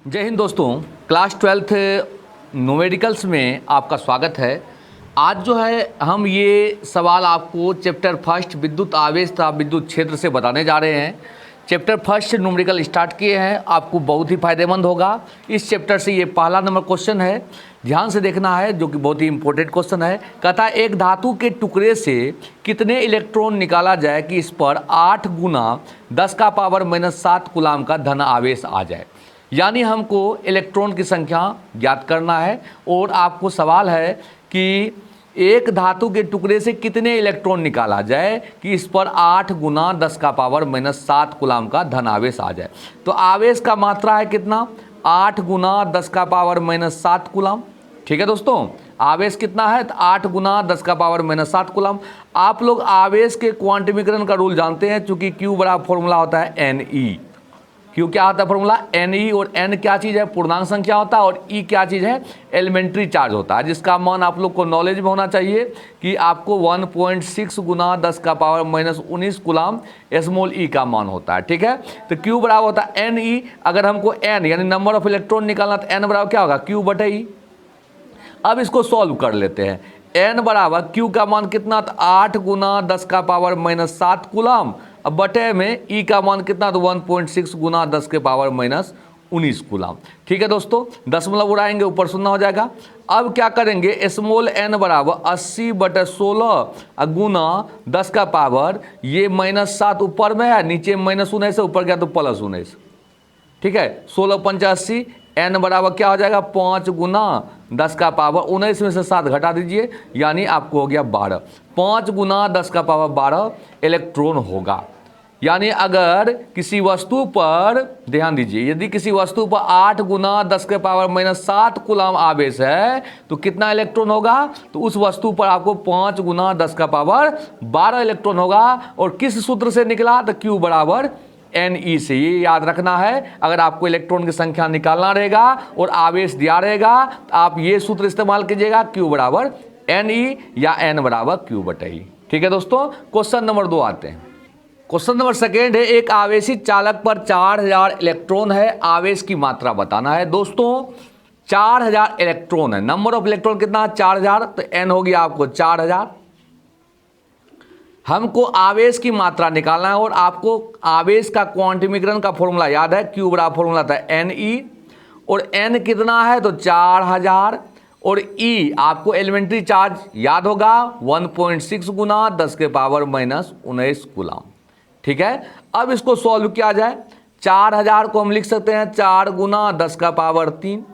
जय हिंद दोस्तों, class 12th numericals में आपका स्वागत है। आज जो है हम ये सवाल आपको चैप्टर फर्स्ट विद्युत आवेश तथा विद्युत क्षेत्र से बताने जा रहे हैं। चैप्टर फर्स्ट न्यूमेरिकल स्टार्ट किए हैं, आपको बहुत ही फायदेमंद होगा। इस चैप्टर से ये पहला नंबर क्वेश्चन है, ध्यान से देखना है, जो कि बहुत ही इंपॉर्टेंट क्वेश्चन है। कहता है एक धातु के टुकड़े से कितने इलेक्ट्रॉन निकाला जाए कि इस पर 8 गुना 10⁻⁻7 कूलाम का धन आवेश आ जाए। यानी हमको इलेक्ट्रॉन की संख्या ज्ञात करना है और आपको सवाल है कि एक धातु के टुकड़े से कितने इलेक्ट्रॉन निकाला जाए कि इस पर 8 गुना 10⁻⁻7 कूलाम का धन आवेश आ जाए। तो आवेश का मात्रा है कितना? 8 गुना 10⁻⁻7 कूलाम। ठीक है दोस्तों, आवेश कितना है? तो 8 गुना 10⁻⁻7 कूलाम। आप लोग आवेश के क्वांटमीकरण का रूल जानते हैं, चूंकि क्यू बड़ा फॉर्मूला होता है NE। क्यू क्या होता है फॉर्मूला? NE। और N क्या चीज़ है? पूर्णांक संख्या होता है। और E क्या चीज़ है? एलिमेंट्री चार्ज होता है, जिसका मान आप लोग को नॉलेज में होना चाहिए कि आपको 1.6 गुना 10⁻⁻19 कूलाम स्मॉल e का मान होता है। ठीक है, तो Q बराबर होता है NE। अगर हमको N यानी नंबर ऑफ इलेक्ट्रॉन निकालना, तो N बराबर क्या होगा? Q/E। अब इसको सॉल्व कर लेते हैं। N बराबर Q का मान कितना? तो 8 गुना 10⁻⁻7 कूलाम। अब बटे में E का मान कितना? तो 1.6 गुना 10⁻⁻19 कूलाम। ठीक है दोस्तों, दशमलव उड़ाएंगे, ऊपर शून्य हो जाएगा। अब क्या करेंगे? स्मॉल n बराबर 80/16 गुना 10 का पावर, ये -7 ऊपर में है, नीचे -19 है, ऊपर गया तो +19। ठीक है, 16×5 n बराबर क्या हो जाएगा? 5 गुना 10⁻19 में से 7 घटा दीजिए, यानी आपको हो गया 12। 5 गुना 10⁻12 इलेक्ट्रॉन होगा। यानी अगर किसी वस्तु पर, ध्यान दीजिए, यदि किसी वस्तु पर 8 गुना 10⁻⁻7 कूलाम आवेश है तो कितना इलेक्ट्रॉन होगा? तो उस वस्तु पर आपको 5 गुना 10⁻12 इलेक्ट्रॉन होगा। और किस सूत्र से निकला? तो Q बराबर NE से। ये याद रखना है, अगर आपको इलेक्ट्रॉन की संख्या निकालना रहेगा और आवेश दिया रहेगा तो आप ये सूत्र इस्तेमाल कीजिएगा, Q बराबर NE या N बराबर Q/E। ठीक है दोस्तों, क्वेश्चन नंबर 2 आते हैं। क्वेश्चन नंबर सेकेंड है, एक आवेशित चालक पर 4000 इलेक्ट्रॉन है, आवेश की मात्रा बताना है। दोस्तों 4000 इलेक्ट्रॉन है, नंबर ऑफ इलेक्ट्रॉन कितना? 4000। तो N हो गया आपको 4000। हमको आवेश की मात्रा निकालना है और आपको आवेश का क्वांटमीकरण का फॉर्मूला याद है, Q बराबर फॉर्मूला था NE। और N कितना है? तो 4000। और E आपको एलिमेंट्री चार्ज याद होगा, 1.6 गुना 10⁻⁻19 कूलाम। ठीक है, अब इसको सॉल्व किया जाए। 4000 को हम लिख सकते हैं 4 गुना 10⁻3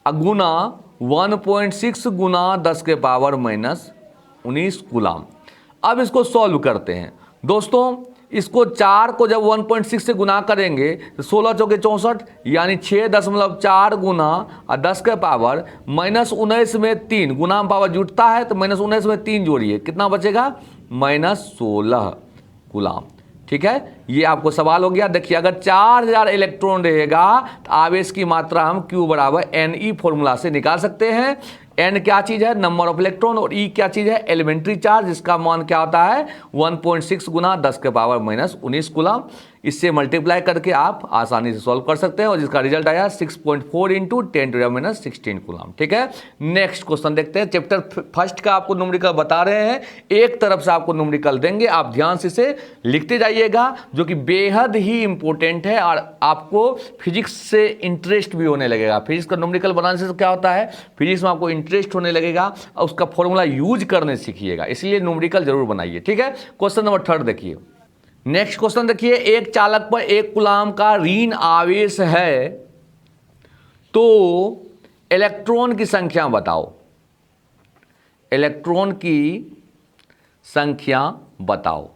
गुना 1.6 गुना 10⁻⁻19 कूलाम। अब इसको सॉल्व करते हैं दोस्तों। इसको 4 को जब 1.6 से गुना करेंगे तो 16 चौके 64, यानी 6.4 गुना 10⁻⁻19 में 3 गुना पावर जुटता है, तो -19 में 3 जोड़िए, कितना बचेगा? -16 कूलाम। ठीक है, ये आपको सवाल हो गया। देखिए, अगर 4000 इलेक्ट्रॉन रहेगा तो आवेश की मात्रा हम Q बराबर NE फॉर्मूला से निकाल सकते हैं। N क्या चीज़ है? Number of electron. और E क्या चीज़ है? एलिमेंट्री चार्ज, जिसका मान क्या होता है? 1.6 गुना 10⁻⁻19 कूलाम। इससे मल्टीप्लाई करके आप आसानी से सॉल्व कर सकते हैं, और जिसका रिजल्ट आया 6.4 × 10⁻16 कूलाम। ठीक है, नेक्स्ट क्वेश्चन देखते हैं। चैप्टर फर्स्ट का आपको न्यूमेरिकल बता रहे हैं, एक तरफ से आपको न्यूमेरिकल देंगे, आप ध्यान से इसे लिखते जाइएगा, जो कि बेहद ही इंपॉर्टेंट है और आपको फिजिक्स से इंटरेस्ट भी होने लगेगा। फिजिक्स का न्यूमेरिकल बनाने से क्या होता है? फिजिक्स में आपको इंटरेस्ट होने लगेगा और उसका फॉर्मूला यूज करने सीखिएगा, इसलिए न्यूमेरिकल जरूर बनाइए। ठीक है, क्वेश्चन नंबर 3 देखिए। नेक्स्ट क्वेश्चन देखिए, एक चालक पर 1 कूलाम का ऋण आवेश है, तो इलेक्ट्रॉन की संख्या बताओ। इलेक्ट्रॉन की संख्या बताओ।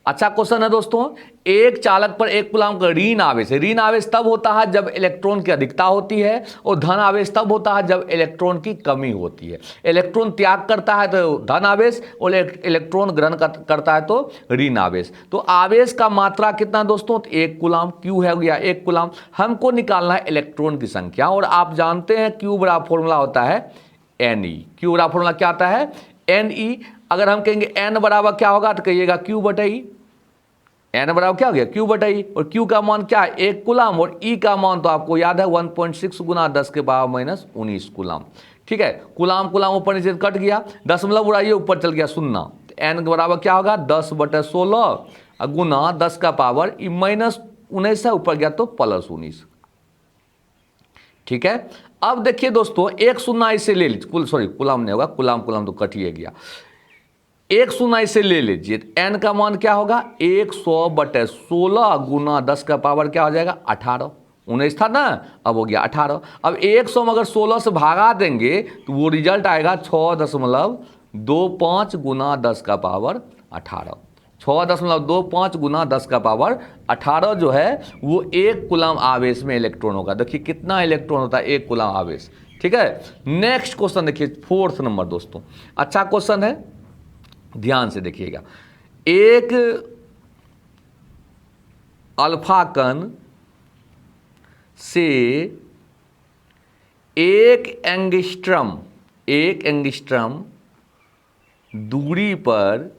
अच्छा क्वेश्चन है दोस्तों। एक चालक पर 1 कूलाम का ऋण आवेश है। ऋण आवेश तब होता है जब इलेक्ट्रॉन की अधिकता होती है, और धन आवेश तब होता है जब इलेक्ट्रॉन की कमी होती है। इलेक्ट्रॉन त्याग करता है तो धन आवेश, और इलेक्ट्रॉन ग्रहण करता है तो ऋण आवेश। तो आवेश का मात्रा कितना दोस्तों? तो 1 कूलाम। Q है गया 1 कूलाम। हमको निकालना है इलेक्ट्रॉन की संख्या, और आप जानते हैं Q बराबर फॉर्मूला होता है NE। Q बराबर फॉर्मूला क्या आता है? NE। अगर हम कहेंगे N बराबर क्या होगा, तो कहिएगा Q/E। एन बराबर क्या हो गया क्यू बटा ई, और क्यू का मान क्या है 1 कूलम, और ई का मान तो आपको याद है 1.6 गुना 10 के पावर माइनस 19 कूलम। ठीक है, कूलम कूलम ऊपर नीचे कट गया, दशमलव उड़ाइए ऊपर चल गया शून्य, एन बराबर क्या होगा 10/16 गुना 10 का पावर माइनस 19 है, ऊपर गया तो प्लस 19। ठीक है, अब देखिए दोस्तों एक शून्य इसे ले लीजिए, सॉरी कूलम नहीं होगा, कूलम तो कट ही गया, एक शून्य इसे ले लीजिए, एन का मान क्या होगा 100/16 गुना 10 का पावर क्या हो जाएगा 18, 19 था ना, अब हो गया 18। अब 100 में अगर 16 से भागा देंगे तो वो रिजल्ट आएगा 6.25 गुना 10 का पावर 18, 6.25 गुना 10 का पावर 18 जो है वो 1 कूलम आवेश में इलेक्ट्रॉन होगा। देखिए कितना इलेक्ट्रॉन होता है 1 कूलम आवेश। ठीक है, नेक्स्ट क्वेश्चन देखिए 4th नंबर दोस्तों, अच्छा क्वेश्चन है, ध्यान से देखिएगा। एक अल्फा कण से एक एंगस्ट्रम दूरी पर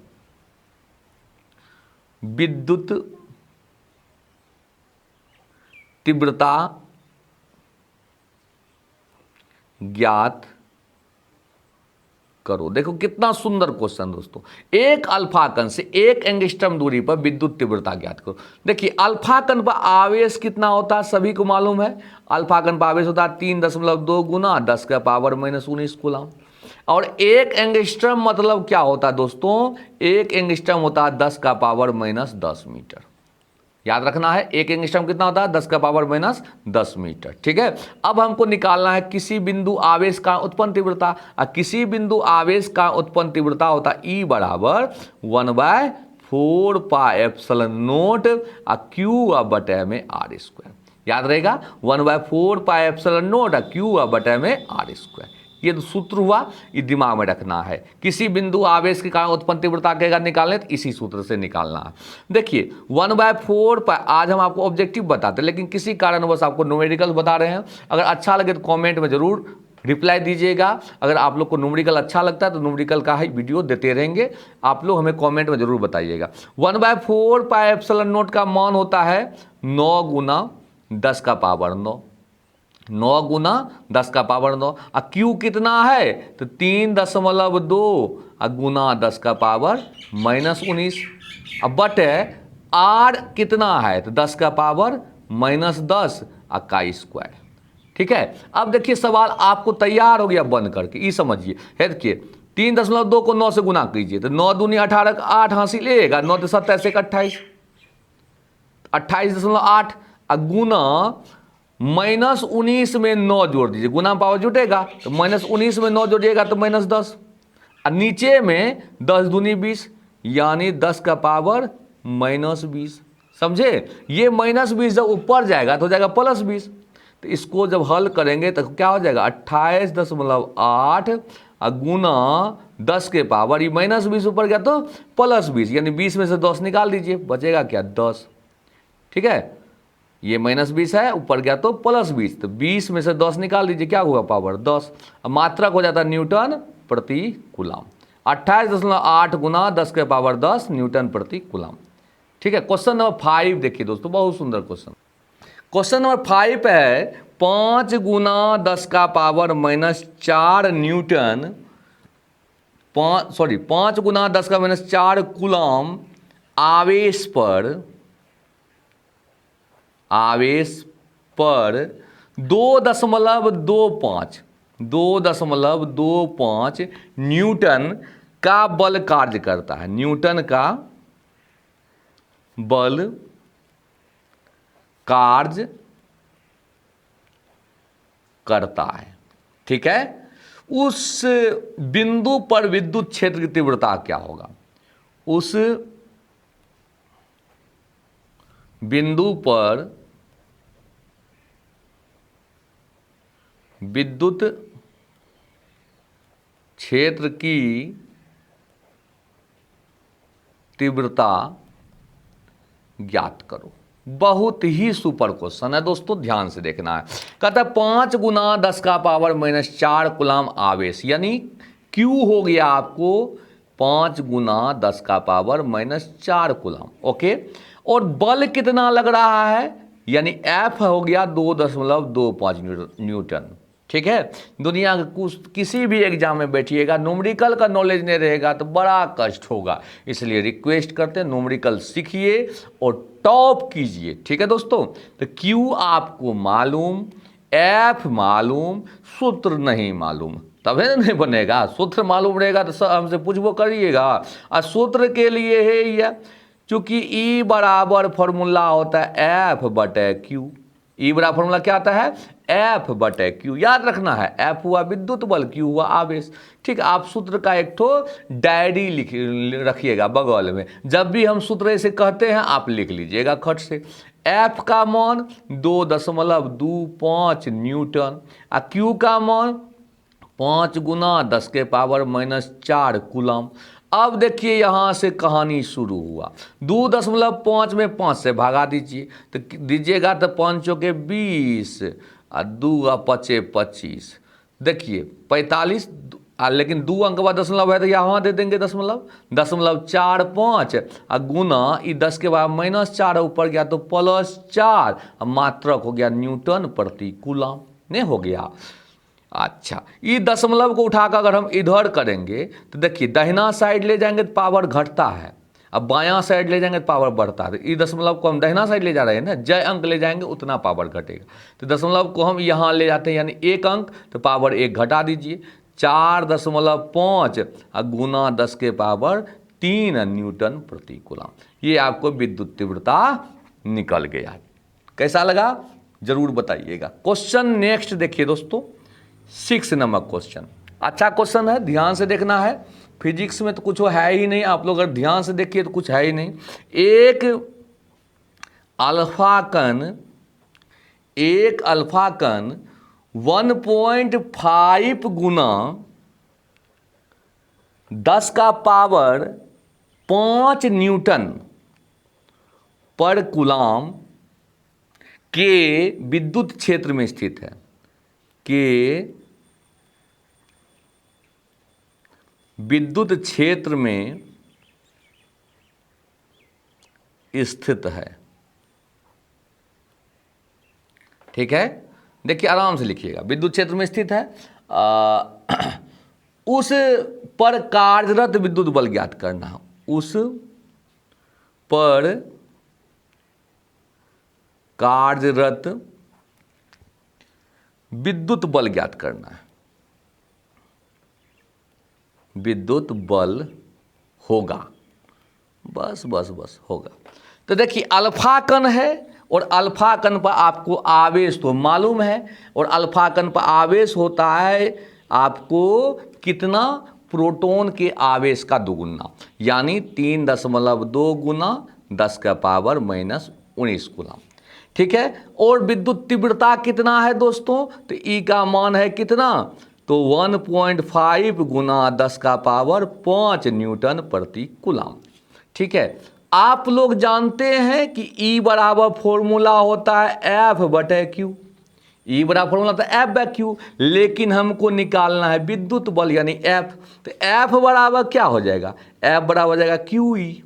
विद्युत तीव्रता ज्ञात करो। देखो कितना सुंदर क्वेश्चन दोस्तों, एक अल्फा कण से एक एंगस्ट्रम दूरी पर विद्युत तीव्रता ज्ञात करो। देखिए अल्फा कण पर आवेश कितना होता है सभी को मालूम है, अल्फा कण पर आवेश होता है 3.2 गुना 10 का पावर माइनस 19 कूलम, और एक एंगस्ट्रम मतलब क्या होता है दोस्तों, एक एंगस्ट्रम होता है 10 का पावर माइनस 10 मीटर। याद रखना है एक एंगस्ट्रम कितना होता है 10 का पावर माइनस 10 मीटर। ठीक है, अब हमको निकालना है किसी बिंदु आवेश का उत्पन्न तीव्रता, किसी बिंदु आवेश का उत्पन्न तीव्रता होता है ई बराबर 1/4 पाई एप्सिलॉन नोट क्यू बटे में आर स्क्वायर। याद रहेगा 1/4 पाई एप्सिलॉन नोट क्यू बटे में आर स्क्वायर, ये तो सूत्र हुआ, ये दिमाग में रखना है। किसी बिंदु आवेश के कारण उत्पन्न तीव्रता के निकालने तो इसी सूत्र से निकालना है। देखिए 1/4 पर आज हम आपको ऑब्जेक्टिव बताते हैं, लेकिन किसी कारणवश आपको न्यूमेरिकल बता रहे हैं। अगर अच्छा लगे तो कमेंट में जरूर रिप्लाई दीजिएगा। अगर आप लोग को न्यूमेरिकल अच्छा लगता है तो न्यूमेरिकल का ही वीडियो देते रहेंगे, आप लोग हमें कॉमेंट में जरूर बताइएगा। 1/4 पाई एप्सिलॉन नोट का मान होता है 9 गुना 10 का पावर 9, 9 गुना 10 का पावर 9, क्यू कितना है तो 3.2 गुना 10 का पावर माइनस 19, अब बटे आर कितना है तो 10 का पावर माइनस 10 का स्क्वायर। ठीक है, अब देखिए सवाल आपको तैयार हो गया बन करके, ये समझिए। है देखिए 3.2 को 9 से गुना कीजिए तो 9 दूनी 18 का 8 हासिल लेगा, 9 तो 27 एक 28, 28.8 गुना माइनस 19 में 9 जोड़ दीजिए, गुना पावर जुटेगा तो माइनस 19 में 9 जोड़िएगा तो माइनस 10, और नीचे में 10 दूनी 20 यानी 10 का पावर माइनस 20। समझे, ये माइनस 20 जब ऊपर जाएगा तो हो जाएगा प्लस 20, तो इसको जब हल करेंगे तो क्या हो जाएगा 28.8 गुना 10 के पावर, ये माइनस 20 ऊपर गया तो प्लस 20, यानी 20 में से 10 निकाल दीजिए, बचेगा क्या 10। ठीक है, ये माइनस 20 है, ऊपर गया तो प्लस 20, तो 20 में से 10 निकाल दीजिए, क्या हुआ पावर 10। अब मात्रक हो जाता है न्यूटन प्रति कूलम, 28.8 गुना 10 के पावर 10 न्यूटन प्रति कूलम। ठीक है, क्वेश्चन नंबर 5 देखिए दोस्तों, बहुत सुंदर क्वेश्चन। क्वेश्चन नंबर 5 है 5 गुना 10 का पावर माइनस 4 न्यूटन, 5 गुना 10 का माइनस 4 कूलम आवेश पर 2.25 न्यूटन का बल कार्य करता है, न्यूटन का बल कार्य करता है। ठीक है, उस बिंदु पर विद्युत क्षेत्र की तीव्रता क्या होगा, उस बिंदु पर विद्युत क्षेत्र की तीव्रता ज्ञात करो। बहुत ही सुपर क्वेश्चन है दोस्तों, ध्यान से देखना है। कहता है 5 गुना 10 का पावर माइनस 4 कूलम आवेश, यानी क्यू हो गया आपको 5 गुना 10 का पावर माइनस 4 कूलम। ओके, और बल कितना लग रहा है, यानी एफ हो गया 2.25 न्यूटन। ठीक है, दुनिया के किसी भी एग्जाम में बैठिएगा, न्यूमेरिकल का नॉलेज नहीं रहेगा तो बड़ा कष्ट होगा। इसलिए रिक्वेस्ट करते हैं न्यूमेरिकल सीखिए और टॉप कीजिए। ठीक है दोस्तों, तो क्यू आपको मालूम, एफ मालूम, सूत्र नहीं मालूम, तभी नहीं बनेगा। सूत्र मालूम रहेगा तो हमसे पूछबो करिएगा। और सूत्र के लिए है यह, चूंकि ई बराबर फॉर्मूला होता है एफ बटे क्यू। ई बराबर फॉर्मूला क्या आता है, एफ बटे क्यू। याद रखना है, एफ हुआ विद्युत बल, क्यू हुआ आवेश। ठीक, आप सूत्र का एक ठो डायरी लिख रखिएगा बगल में, जब भी हम सूत्र ऐसे कहते हैं आप लिख लीजिएगा खट से। एफ का मान 2.25 न्यूटन और क्यू का मान 5 गुना 10 के पावर -4 कूलम। अब देखिए यहाँ से कहानी शुरू हुआ। 2.5 में 5 से भगा दीजिए तो दीजिएगा तो 5 के 20 और 2 और 5 25। देखिए 45, लेकिन 2 अंक बाद दशमलव है तो यहाँ दे देंगे दशमलव, 0.45 और गुना ये 10 के बाद -4 ऊपर गया तो +4 और मात्रक हो गया न्यूटन प्रति कूलम। नहीं हो गया। अच्छा, ये दशमलव को उठाकर अगर हम इधर करेंगे तो देखिए दाहिना साइड ले जाएंगे तो पावर घटता है, अब बायां साइड ले जाएंगे तो पावर बढ़ता है। तो ये दशमलव को हम दाहिना साइड ले जा रहे हैं ना, जय अंक ले जाएंगे उतना पावर घटेगा। तो दशमलव को हम यहाँ ले जाते हैं, यानी 1 अंक, तो पावर 1 घटा दीजिए, 4.5 और गुना 10 के पावर 3 न्यूटन प्रति कूलम। ये आपको विद्युत तीव्रता निकल गया। कैसा लगा जरूर बताइएगा। क्वेश्चन नेक्स्ट देखिए दोस्तों, 6 नंबर क्वेश्चन। अच्छा क्वेश्चन है, ध्यान से देखना है। फिजिक्स में तो कुछ है ही नहीं, आप लोग अगर ध्यान से देखिए तो कुछ है ही नहीं। एक अल्फा कण 1.5 गुना 10 का पावर 5 न्यूटन पर कूलम के विद्युत क्षेत्र में स्थित है, के विद्युत क्षेत्र में स्थित है। ठीक है, देखिए आराम से लिखिएगा, विद्युत क्षेत्र में स्थित है। उस पर कार्यरत विद्युत बल ज्ञात करना है, उस पर कार्यरत विद्युत बल ज्ञात करना है। विद्युत बल होगा, बस बस बस होगा। तो देखिए अल्फा कण है और अल्फा कण पर आपको आवेश तो मालूम है, और अल्फा कण पर आवेश होता है आपको कितना, प्रोटॉन के आवेश का दुगुना, यानी 3.2 गुना 10 का पावर -19 कूलम। ठीक है, और विद्युत तीव्रता कितना है दोस्तों, तो ई का मान है कितना, तो 1.5 गुना 10 का पावर 5 न्यूटन प्रति कूलम। ठीक है, आप लोग जानते हैं कि ई बराबर फॉर्मूला होता है एफ बटे क्यू। ई बराबर फॉर्मूला होता है एफ बाय क्यू, लेकिन हमको निकालना है विद्युत बल यानी एफ। तो एफ बराबर क्या हो जाएगा, एफ बराबर हो जाएगा क्यू ई।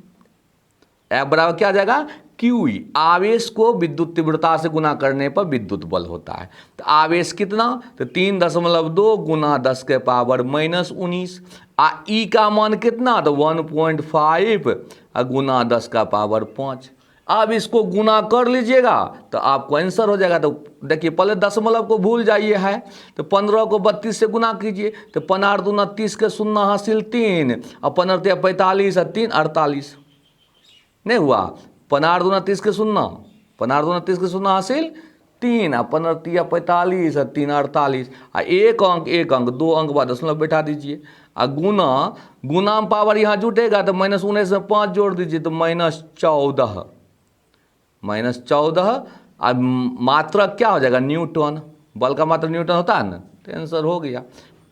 एफ बराबर क्या हो जाएगा, क्यू ई। आवेश को विद्युत तीव्रता से गुना करने पर विद्युत बल होता है। तो आवेश कितना, तो 3.2 गुना 10 के पावर -19। ई का मान कितना, तो 1.5 गुना 10 का पावर 5। अब इसको गुना कर लीजिएगा तो आपको आंसर हो जाएगा। तो देखिए पहले दशमलव को भूल जाइए है, तो 15 को 32 से गुना कीजिए, तो 15 दूना 30 के 0 हासिल 3 और 15 45 और 3 48। नहीं हुआ, 15 दूना 30 के 0, 15 दूना 30 के 0 हासिल 3 और 15 45 और 3 48 और एक अंक 2 अंक बाद दशमलव बैठा दीजिए। और गुना में पावर यहाँ जुटेगा तो -19 में 5 जोड़ दीजिए तो -14। और मात्रक क्या हो जाएगा, न्यूटन। बल का मात्रक न्यूटन होता है ना, तो आंसर हो गया।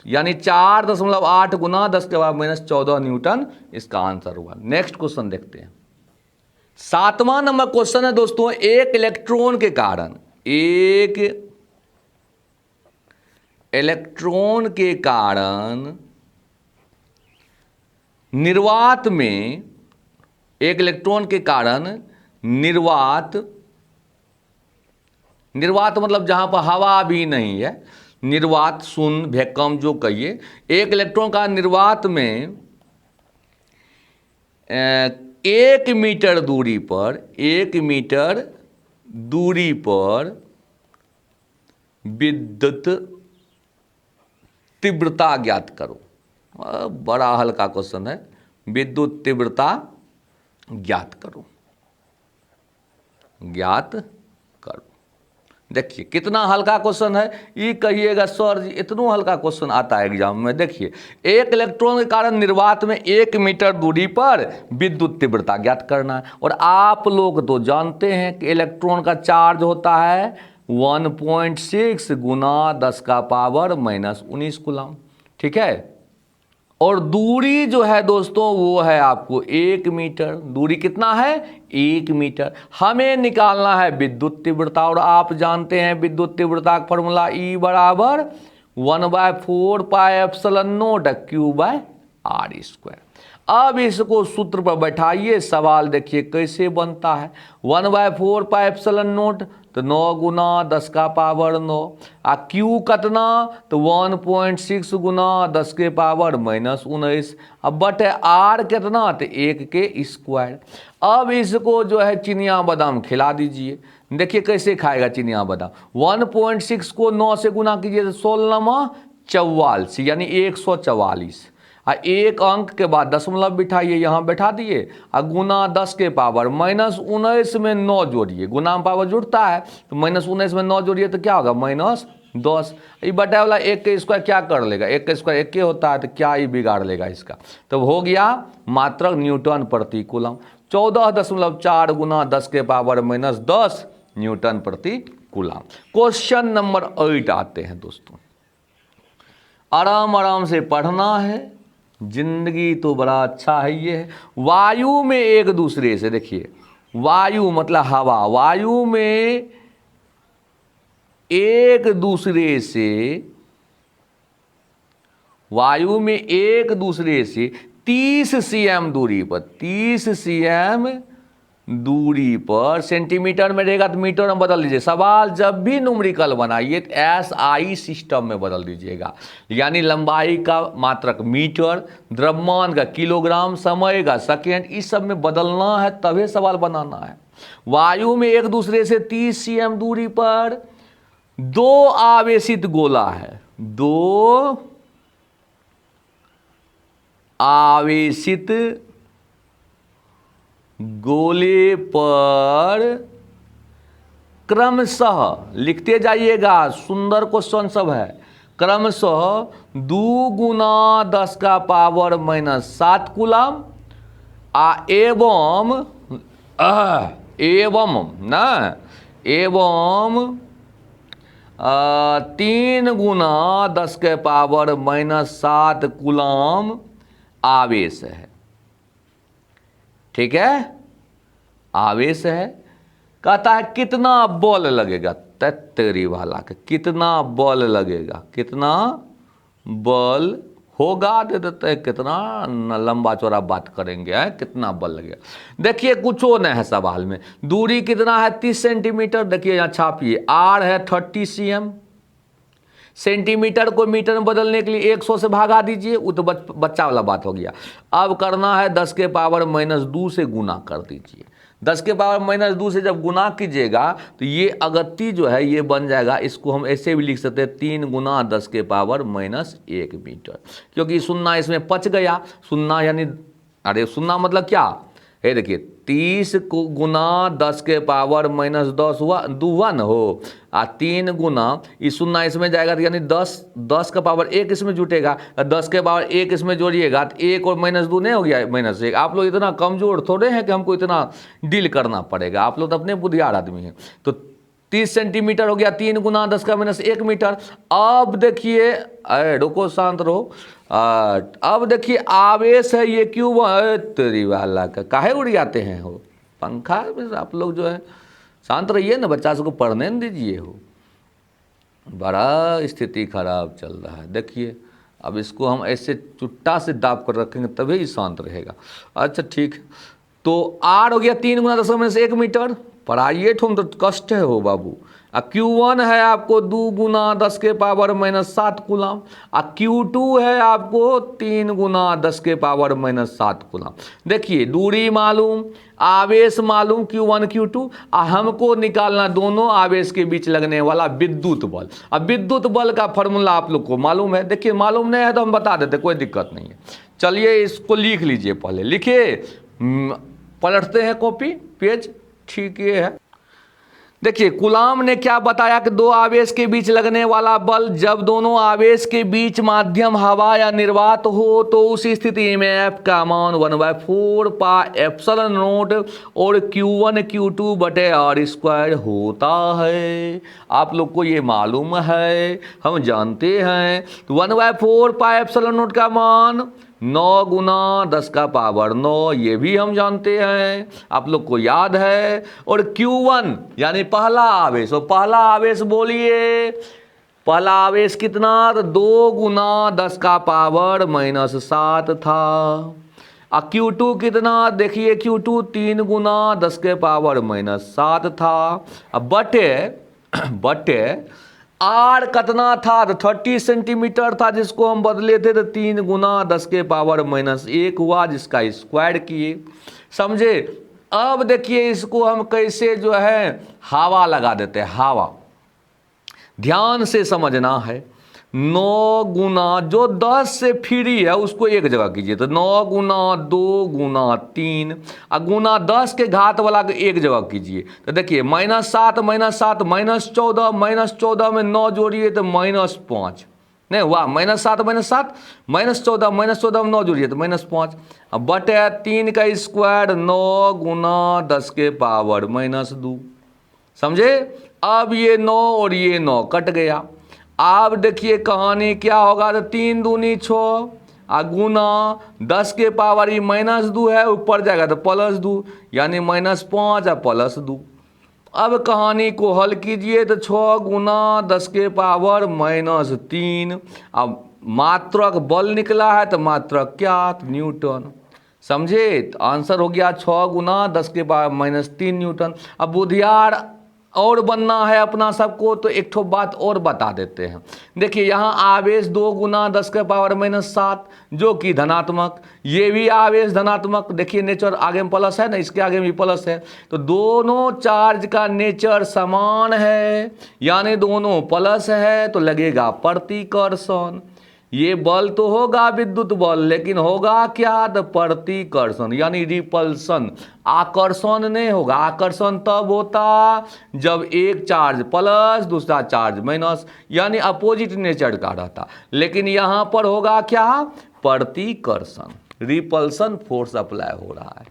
यानी 4.8 गुना 10 के बाद -14 न्यूटन इसका आंसर हुआ। नेक्स्ट क्वेश्चन देखते हैं। 7वां नंबर क्वेश्चन है दोस्तों, एक इलेक्ट्रॉन के कारण निर्वात में, एक इलेक्ट्रॉन के कारण निर्वात, निर्वात मतलब जहां पर हवा भी नहीं है, निर्वात शून्य वैक्यूम जो कहिए, एक इलेक्ट्रॉन का निर्वात में 1 मीटर दूरी पर, 1 मीटर दूरी पर विद्युत तीव्रता ज्ञात करो। बड़ा हल्का क्वेश्चन है, विद्युत तीव्रता ज्ञात करो, ज्ञात करो। देखिए कितना हल्का क्वेश्चन है, ये कहिएगा सर जी इतना हल्का क्वेश्चन आता है एग्जाम में। देखिए एक इलेक्ट्रॉन के कारण निर्वात में 1 मीटर दूरी पर विद्युत तीव्रता ज्ञात करना है। और आप लोग तो जानते हैं कि इलेक्ट्रॉन का चार्ज होता है 1.6 गुना 10 का पावर -19 कूलम, ठीक है। और दूरी जो है दोस्तों वो है आपको 1 मीटर। दूरी कितना है? 1 मीटर। हमें निकालना है विद्युत तीव्रता, और आप जानते हैं विद्युत तीव्रता का फॉर्मूला E बराबर 1/4 पाई एप्सिलॉन नॉट Q/r²। अब इसको सूत्र पर बैठाइए, सवाल देखिए कैसे बनता है। 1/4 पाई एप्सिलॉन नॉट तो 9 गुना 10 का पावर 9, आ Q कितना तो 1.6 गुना 10 के पावर -19, अब बटे R कितना तो 1 के स्क्वायर। अब इसको जो है चिनिया बादाम खिला दीजिए। देखिए कैसे खाएगा चिनिया बादाम। 1.6 को 9 से गुना कीजिए तो 16 44 यानी 144, एक अंक के बाद दशमलव बिठाइए, यहाँ बैठा दिए, और गुना 10 के पावर -19 में 9 जोड़िए, गुना में पावर जुड़ता है तो -19 में 9 जोड़िए तो क्या होगा -10। ये बटा वाला 1 के स्क्वायर क्या कर लेगा, 1 का स्क्वायर 1 के होता है तो क्या ही बिगाड़ लेगा इसका। तो हो गया मात्रक न्यूटन प्रति कूलम। 14.4 गुना 10 के पावर -10 न्यूटन प्रति कूलम। क्वेश्चन नंबर 8 आते हैं दोस्तों। आराम आराम से पढ़ना है, जिंदगी तो बड़ा अच्छा है ये है। वायु में एक दूसरे से, देखिए वायु मतलब हवा, वायु में एक दूसरे से, वायु में एक दूसरे से 30 cm दूरी पर, 30 cm दूरी पर, सेंटीमीटर में रहेगा तो मीटर में बदल दीजिए। सवाल जब भी न्यूमेरिकल बनाइए तो SI सिस्टम में बदल दीजिएगा, यानी लंबाई का मात्रक मीटर, द्रव्यमान का किलोग्राम, समय का सेकेंड, इस सब में बदलना है तभी सवाल बनाना है। वायु में एक दूसरे से 30 cm दूरी पर 2 आवेशित गोला है, 2 आवेशित गोले पर क्रमशः, लिखते जाइएगा, सुंदर क्वेश्चन सब है, क्रमशः 2 गुना 10 का पावर -7 कूलम एवं 3 गुना 10 के पावर -7 कूलम आवेश है, ठीक है, आवेश है। कहता है कितना बल लगेगा, तेरी वाला के कितना बल लगेगा, कितना बल होगा दे देते हैं, कितना लंबा चौड़ा बात करेंगे है, कितना बल लगेगा। देखिए कुछ नहीं है सवाल में, दूरी कितना है 30 सेंटीमीटर, देखिए यहाँ छापिए, R है 30 cm, सेंटीमीटर को मीटर में बदलने के लिए 100 से भागा दीजिए, वो तो बच्चा वाला बात हो गया। अब करना है 10 के पावर -2 से गुना कर दीजिए। 10 के पावर -2 से जब गुना कीजिएगा तो ये अगति जो है ये बन जाएगा, इसको हम ऐसे भी लिख सकते हैं 3 गुना 10 के पावर -1 मीटर, क्योंकि शून्य इसमें पच गया। शून्य यानी, अरे शून्य मतलब क्या है, देखिए 30 गुना 10 के पावर -10 हुआ, 2 1 हो, 3 गुना इस शून्य इसमें जाएगा तो यानी 10 का पावर 1 इसमें जुटेगा, 10 के पावर 1 इसमें जोड़िएगा तो 1 और -2 नहीं हो गया -1। आप लोग इतना कमजोर थोड़े हैं कि हमको इतना डील करना पड़ेगा, आप लोग तो अपने बुद्धियार आदमी हैं। तो 30 सेंटीमीटर हो गया, 3 गुना 10 का -1 मीटर। अब देखिए, रुको शांत रहो, अब देखिए आवेश है ये क्यों तेरी वाला का काहे उड़ जाते हैं हो, पंखा में आप लोग जो है शांत रहिए ना, बच्चा सबको पढ़ने न दीजिए हो, बड़ा स्थिति खराब चल रहा है। देखिए अब इसको हम ऐसे चुट्टा से दाब कर रखेंगे तभी शांत रहेगा। अच्छा ठीक, तो R हो गया 3 गुना 10 में से 1 मीटर। पढ़ाइए ठुम तो कष्ट है हो बाबू। Q1 है आपको 2 गुना 10 के पावर माइनस 7 कूलम। Q2 है आपको 3 गुना 10 के पावर माइनस 7 कूलम। देखिए दूरी मालूम, आवेश मालूम Q1 Q2, हमको निकालना दोनों आवेश के बीच लगने वाला विद्युत बल। अब विद्युत बल का फॉर्मूला आप लोग को मालूम है। देखिए मालूम नहीं है तो हम बता देते, कोई दिक्कत नहीं है। चलिए इसको लिख लीजिए, पहले लिखिए, पलटते हैं कॉपी पेज। ठीक है, देखिए कूलाम ने क्या बताया कि दो आवेश के बीच लगने वाला बल, जब दोनों आवेश के बीच माध्यम हवा या निर्वात हो तो उस स्थिति में F का मान 1/4 पाई एप्सिलॉन नॉट और Q1 Q2 बटे R स्क्वायर होता है। आप लोग को ये मालूम है, हम जानते हैं। तो 1/4 पाई एप्सिलॉन नॉट का मान 9 गुना 10 का पावर 9, ये भी हम जानते हैं, आप लोग को याद है। और Q1 यानी पहला आवेश, और पहला आवेश बोलिए, पहला आवेश कितना? 2 गुना 10 का पावर माइनस 7 था। और Q2 कितना? देखिए Q2 3 गुना 10 के पावर माइनस 7 था। अब बटे R कितना था? तो 30 सेंटीमीटर था, जिसको हम बदले थे तो 3 गुना 10 के पावर माइनस 1 हुआ, जिसका स्क्वायर किए। समझे? अब देखिए इसको हम कैसे जो है हवा लगा देते हैं। हवा ध्यान से समझना है। 9 गुना जो 10 से फ्री है उसको एक जगह कीजिए, तो 9 गुना 2 गुना 3 और गुना 10 के घात वाला को एक जगह कीजिए। तो देखिए माइनस 7 माइनस 14 में 9 जोड़िए तो माइनस 5, नहीं वाह, माइनस 7 माइनस 14 में 9 जोड़िए तो माइनस 5। अब बटे 3 का स्क्वायर 9 गुना 10 के पावर माइनस 2। समझे? अब ये 9 और ये 9 कट गया। अब देखिए कहानी क्या होगा, तो 3 दूनी 6 और गुना 10 के पावर ये माइनस 2 है, ऊपर जाएगा तो प्लस 2, यानी माइनस 5 और प्लस 2। अब कहानी को हल कीजिए तो 6 गुना 10 के पावर माइनस 3। अब मात्रक बल निकला है तो मात्रक क्या? न्यूटन। समझे? तो आंसर हो गया 6 गुना 10 के पावर माइनस 3 न्यूटन। अब बुधियार और बनना है अपना सबको, तो एक ठो बात और बता देते हैं। देखिए यहाँ आवेश 2 गुना 10 के पावर माइनस 7 जो कि धनात्मक, ये भी आवेश धनात्मक। देखिए नेचर आगे में प्लस है ना, इसके आगे में प्लस है, तो दोनों चार्ज का नेचर समान है, यानी दोनों प्लस है, तो लगेगा प्रतिकर्षण। ये बल तो होगा विद्युत बल, लेकिन होगा क्या? तो प्रतिकर्षण यानी रिपल्सन। आकर्षण नहीं होगा। आकर्षण तब होता जब एक चार्ज प्लस दूसरा चार्ज माइनस, यानी अपोजिट नेचर का रहता। लेकिन यहां पर होगा क्या? प्रतिकर्षण, रिपल्सन फोर्स अप्लाई हो रहा है।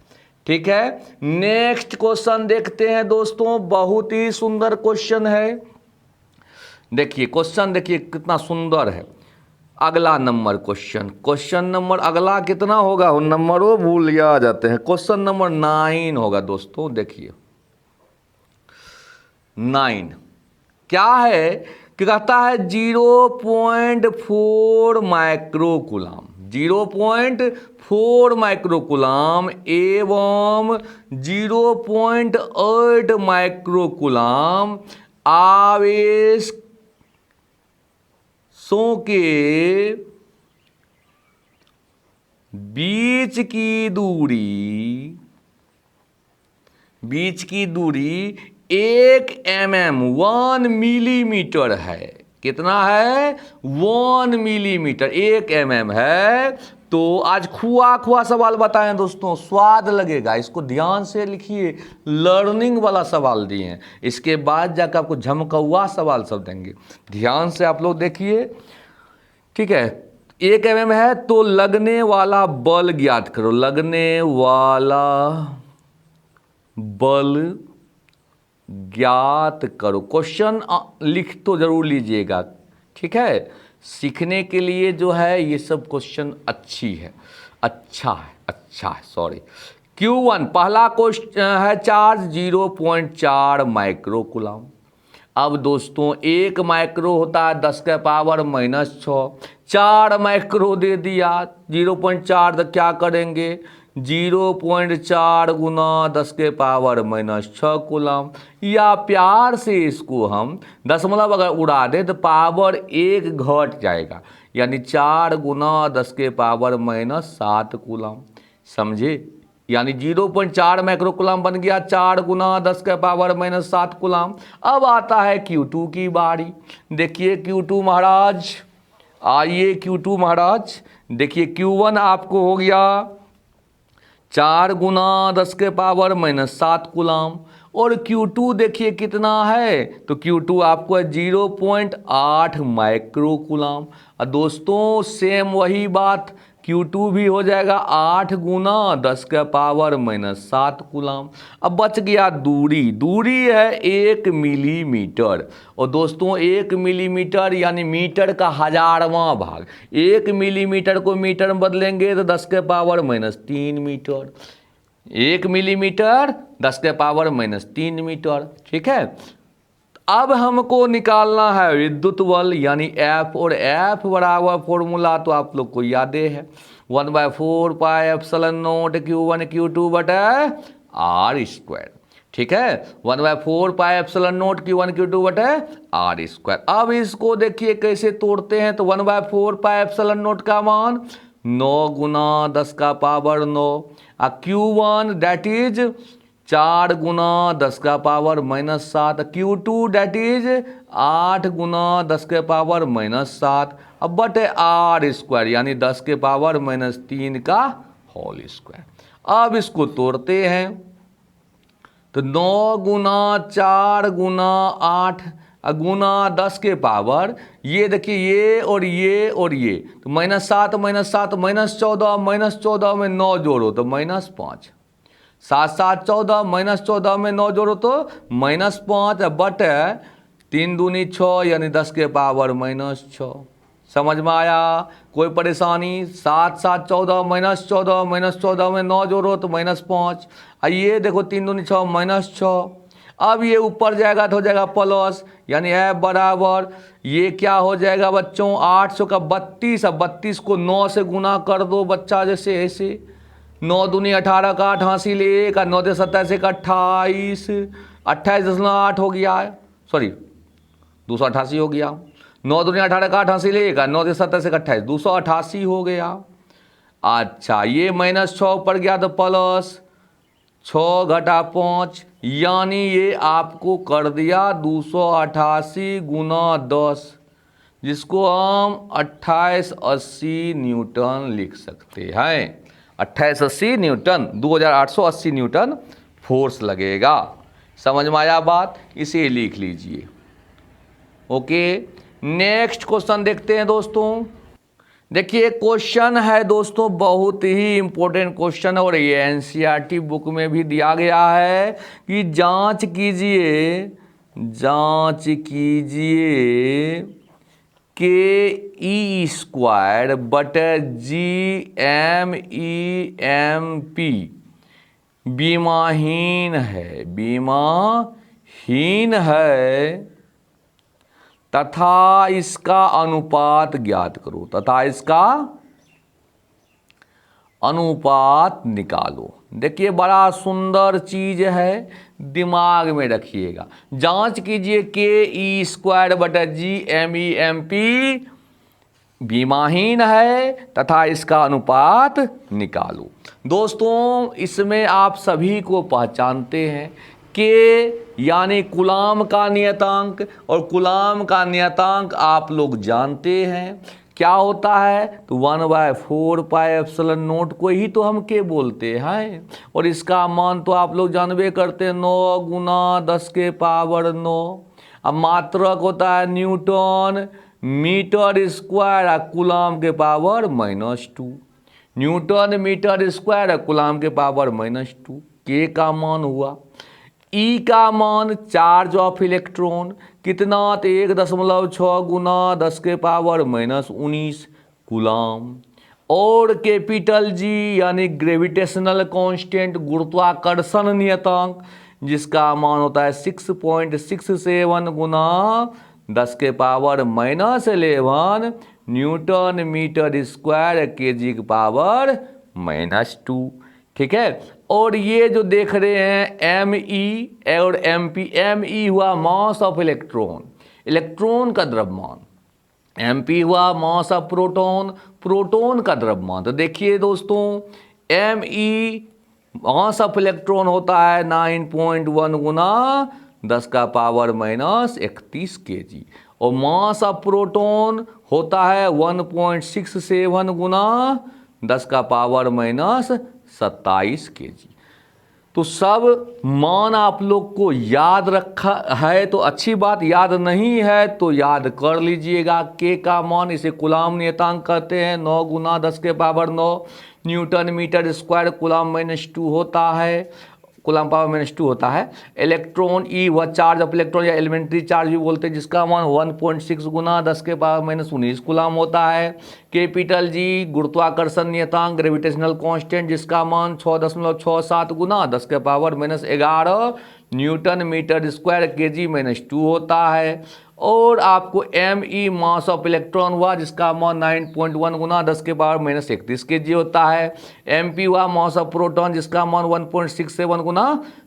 ठीक है, नेक्स्ट क्वेश्चन देखते हैं दोस्तों। बहुत ही सुंदर क्वेश्चन है। देखिए क्वेश्चन देखिए कितना सुंदर है। अगला नंबर क्वेश्चन नंबर अगला कितना होगा? वो नंबरों भूल जा जाते हैं। क्वेश्चन नंबर 9 होगा दोस्तों। देखिए 9 क्या है कि कहता है 0.4 माइक्रोकूलम, 0.4 माइक्रोकूलम एवं 0.8 माइक्रोकूलम आवेश के बीच की दूरी 1 mm 1 मिलीमीटर है। कितना है? 1 मिलीमीटर, 1 mm है। तो आज खुआ सवाल बताएं दोस्तों, स्वाद लगेगा। इसको ध्यान से लिखिए, लर्निंग वाला सवाल दिए हैं। इसके बाद जाकर आपको झमकौआ सवाल सब देंगे। ध्यान से आप लोग देखिए, ठीक है। 1 mm है तो लगने वाला बल ज्ञात करो। लगने वाला बल ज्ञात करो। क्वेश्चन लिख तो जरूर लीजिएगा, ठीक है। सीखने के लिए जो है ये सब क्वेश्चन अच्छा है सॉरी। Q1 पहला क्वेश्चन है चार्ज 0.4 माइक्रोकूलम। अब दोस्तों 1 माइक्रो होता है 10 के पावर माइनस 6, 4 माइक्रो दे दिया 0.4, तो क्या करेंगे 0.4 गुना 10 के पावर माइनस 6 कूलम, या प्यार से इसको हम दशमलव अगर उड़ा दे तो पावर 1 घट जाएगा, यानी 4 गुना 10 के पावर माइनस 7 कूलम। समझे? यानी 0.4 माइक्रोकूलम बन गया 4 गुना 10 के पावर माइनस 7 कूलम। अब आता है Q2 की बारी। देखिए Q2 महाराज, आइए Q2 महाराज, देखिए Q1 आपको हो गया 4 गुना 10 के पावर माइनस 7 कूलम, और Q2 देखिए कितना है, तो Q2 आपको है 0.8 माइक्रो कूलम। और दोस्तों सेम वही बात, Q2 भी हो जाएगा 8 गुना 10 के पावर माइनस 7 कूलम। अब बच गया दूरी, दूरी है 1 मिलीमीटर, और दोस्तों 1 मिलीमीटर यानी मीटर का 1000वां भाग, 1 मिलीमीटर को मीटर में बदलेंगे तो 10 के पावर माइनस 3 मीटर, 1 मिलीमीटर 10 के पावर माइनस 3 मीटर। ठीक है, अब हमको निकालना है विद्युत बल यानी F, और F बराबर फॉर्मूला तो आप लोग को याद है, 1/4 pi epsilon not Q1 Q2 बटा R स्क्वायर। ठीक है, 1/4 pi epsilon not Q1 Q2 बटा R स्क्वायर। अब इसको देखिए कैसे तोड़ते हैं, तो 1/4 पाई एप्सिलॉन नॉट का मान 9 गुना 10 का पावर 9, और Q1 दैट इज 4 गुना 10 का power minus 7, Q2 that is 8 गुना 10 के पावर माइनस 7, अब बटे R स्क्वायर यानी 10 के पावर माइनस 3 का होल स्क्वायर। अब इसको तोड़ते हैं, तो 9 गुना 4 गुना 8 गुना 10 के पावर, ये देखिए ये और ये और ये, तो माइनस 7 माइनस 7 माइनस 14, माइनस 14 में 9 जोड़ो तो माइनस 5, 7 7 14, माइनस 14 में 9 जोड़ो तो माइनस 5, बटे 3 दूनी 6 यानी 10 के पावर माइनस 6। समझ में आया? कोई परेशानी? 7 7 14 माइनस 14, माइनस 14 में 9 जोड़ो तो माइनस 5, ये देखो 3 दूनी 6 माइनस 6। अब ये ऊपर जाएगा तो हो जाएगा प्लस, यानी F बराबर ये क्या हो जाएगा बच्चों 800 का 32, अब 32 को 9 से गुना कर दो बच्चा, जैसे ऐसे 9 दूनी 18 का 8 हासिल 1, 9 से 27 का 28, 28.8 हो गया है, सॉरी 288 हो गया। 9 दूनी 18 का 8 हासिल 1, 9 से 27 का 28, 288 हो गया। अच्छा ये माइनस 6 ऊपर गया तो प्लस 6 घटा 5, यानी ये आपको कर दिया 288 गुना 10, जिसको हम 2880 न्यूटन लिख सकते हैं। 2880 न्यूटन, 2880 न्यूटन फोर्स लगेगा। समझ में आया बात? इसे लिख लीजिए। ओके, नेक्स्ट क्वेश्चन देखते हैं दोस्तों। देखिए क्वेश्चन है दोस्तों बहुत ही इंपॉर्टेंट क्वेश्चन, और ये एनसीईआरटी बुक में भी दिया गया है कि जांच कीजिए के ई स्क्वायर बटे GMEMP बीमाहीन है तथा इसका अनुपात ज्ञात करो, तथा इसका अनुपात निकालो। देखिए बड़ा सुंदर चीज है, दिमाग में रखिएगा। जांच कीजिए के ई स्क्वायर बटा GMEMP बीमाहीन है तथा इसका अनुपात निकालो। दोस्तों इसमें आप सभी को पहचानते हैं के यानी कूलाम का नियतांक, और कूलाम का नियतांक आप लोग जानते हैं क्या होता है, तो 1/4 पाई एप्सिलॉन नॉट को ही तो हम के बोलते हैं, और इसका मान तो आप लोग जानबे करते हैं 9 गुना 10 के पावर 9। अब मात्रक होता है न्यूटन मीटर स्क्वायर, कूलाम के power -2, newton metre square coulomb के पावर -2। के का मान हुआ, ई का मान चार्ज ऑफ इलेक्ट्रॉन कितना, तो 1.6 गुना 10 के पावर -19 कूलाम, और कैपिटल जी यानी ग्रेविटेशनल कांस्टेंट गुरुत्वाकर्षण नियतांक, जिसका मान होता है 6.67 गुना 10 के power -11 newton metre square KG के पावर -2। ठीक है। और ये जो देख रहे हैं एम ई और एम पी, एम ई हुआ मास ऑफ इलेक्ट्रॉन, इलेक्ट्रॉन का द्रव्यमान, एम पी हुआ मास ऑफ प्रोटॉन, प्रोटॉन का द्रव्यमान। तो देखिए दोस्तों, M E mass of electron होता है 9.1 गुना 10 का पावर माइनस 31 kg, और मास ऑफ प्रोटॉन होता है 1.67 गुना 10 का पावर माइनस 27 kg। तो सब मान आप लोग को याद रखा है तो अच्छी बात, याद नहीं है तो याद कर लीजिएगा। के का मान, इसे कूलाम नियतांक कहते हैं, 9 गुना 10 के power 9 newton metre square coulomb -2 होता है, कूलाम पावर -2 होता है। इलेक्ट्रॉन ई वह चार्ज ऑफ इलेक्ट्रॉन या एलिमेंट्री चार्ज भी बोलते हैं, जिसका मान 1.6 गुना 10 के पावर -19 कूलाम होता है। कैपिटल जी गुरुत्वाकर्षण नियतांक ग्रेविटेशनल कांस्टेंट, जिसका मान 6.67 गुना 10 के power -11 newton metre square kg -2 होता है। और आपको M E mass of electron हुआ, जिसका मान 9.1 गुना 10 के पावर -31 kg होता है। एम पी हुआ मास ऑफ प्रोटॉन, जिसका मान 1.67 गुना